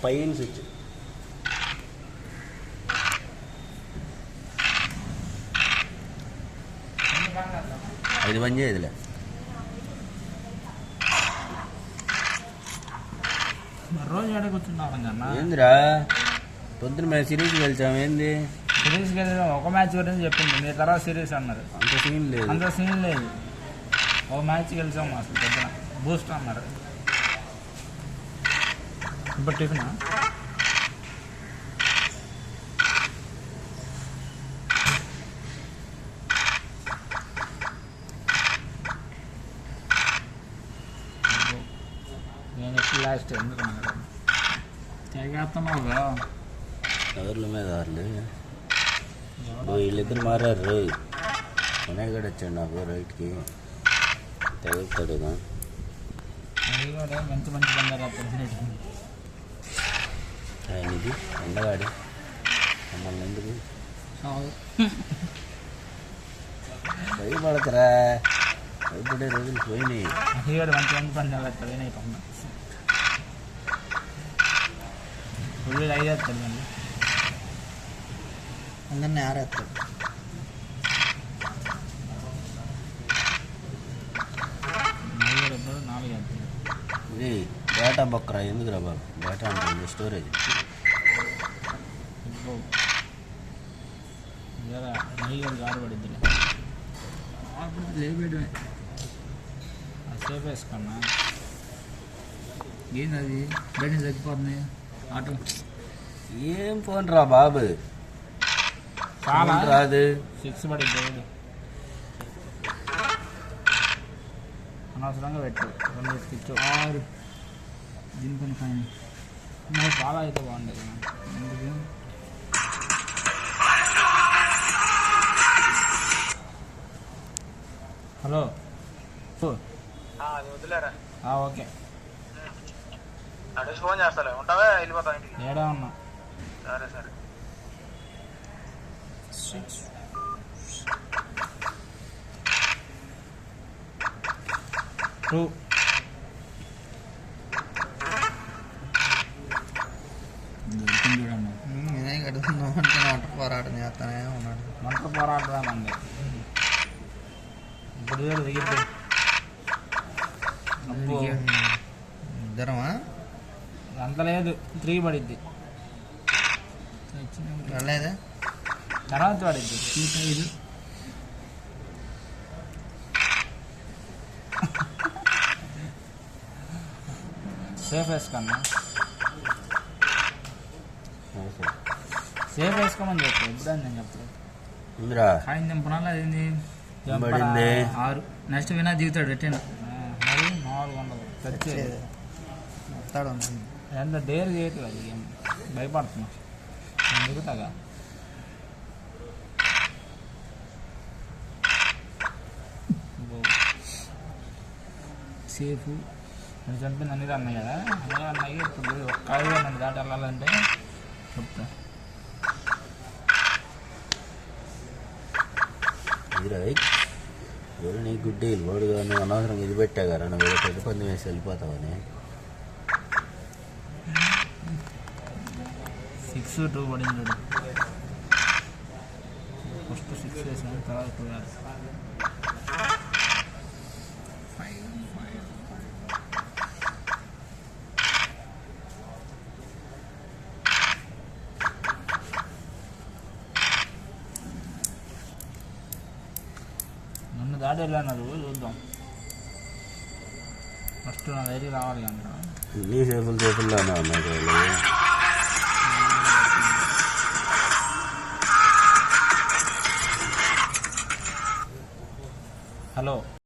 పైన స్విచ్ అది పని చేయదులే. రోజు ఎక్కడ కూర్చున్నాం కన్నా ఏందిరా పొద్దున్న మేము సిరీస్కి వెళ్తాం. ఏంది సిరీస్కి వెళ్ళి ఒక మ్యాచ్ గురించి చెప్పింది, మీ తర్వాత సిరీస్ అన్నారు. అంత సీన్ లేదు, అంత సీన్ లేదు. ఒక మ్యాచ్కి వెళ్తాం అసలు పొద్దున బూస్ట్ అన్నారు. ఇప్పుడు టిఫిన్ నేను ఎప్పుడు లాస్ట్ ఎందుకు తెగేస్తున్నావుగా ఎవరి మీద ఆర్లు వీళ్ళిద్దరు మారారు. రోయ్ వినయ్ గడ వచ్చాడు నాకు రైట్కి తెగతాడుగా. అది కూడా మంచి మంచి బంగారు ఆయన ఇది ఎండగాడు మమ్మల్ని ఎందుకు భయపడతారా? ఇప్పుడే రోజులు పోయినాయి. అది కూడా మంచి మంచి పండుగ పోయినాయి. ఇప్పుడు 5 వేస్తాడు మళ్ళీ అందరినీ 6 వేస్తాడు. ఎప్పుడు 4 వేస్తాడు. ఇది డేటా బొక్కరా ఎందుకురా బాబు? డేటా ఉంటుంది స్టోరేజ్. నెయ్యి గారు పడిద్ది లేపేయడమే. సేఫ్ వేసుకున్నా. ఏంది అది బయట తగ్గిపోతుంది ఆటో. ఏం ఫోన్ రా బాబు, చాలా రాదు. 6 పడిద్ది. అనవసరంగా పెట్టు 2 స్విచ్ 6 దీనిపైన కానీ నాకు చాలా అయితే బాగుండేది. ఎందుకు హలో వదిలేరా? ఓకే అడ్రస్ ఫోన్ చేస్తాలే. ఉంటావా? వెళ్ళిపోతా ఇంటికి. ఏడా ఉన్నా. సరే సరే. టూ వినయ్ కడుగుతున్నామంటే ఒంటరి పోరాటం చేస్తానే ఉన్నాడు. ఒంటరి పోరాటం అండి. ఇప్పుడు దిగిద్ది ఇద్దరమా? అంత లేదు 3 పడిద్ది. వెళ్ళలేదా? తర్వాత పడిద్ది 5. సేఫ్ వేసుకున్నా. సేఫ్ వేసుకోమని చెప్పు. ఎప్పుడని నేను చెప్పలేదు. ఆయన దింపనాలి. అదేంది 6. నెక్స్ట్ వినా దిగుతాడు రిటర్న్. మరి 400 తెచ్చేది వస్తాడు. ఎంత డేర్ చేయట్లేదు. అది ఏం భయపడుతున్నా. నేను దిగుతాగా. సేఫ్ నేను చంపింది అన్నీ అన్నాయి కదా. అన్నీ అన్నాయి. ఇప్పుడు ఒక్క 5 మంది దాటి వెళ్ళాలంటే చెప్తా. ఎవరు నీ గుడ్డే వాడుగా నువ్వు అనవసరంగా ఇది పెట్టా కదా. నువ్వు ఏదో పెద్ద పంది వేసి వెళ్ళిపోతావని. 6 2 పడింది. ఫస్ట్ 6 వేసాను, తర్వాత 2 వేస్తాను. నన్ను దాడి వెళ్ళాను. చూద్దాం. ఫస్ట్ నా దగ్గరికి రావాలి కనుక నీ సేపుల్లోనే ఉన్నాయి. హలో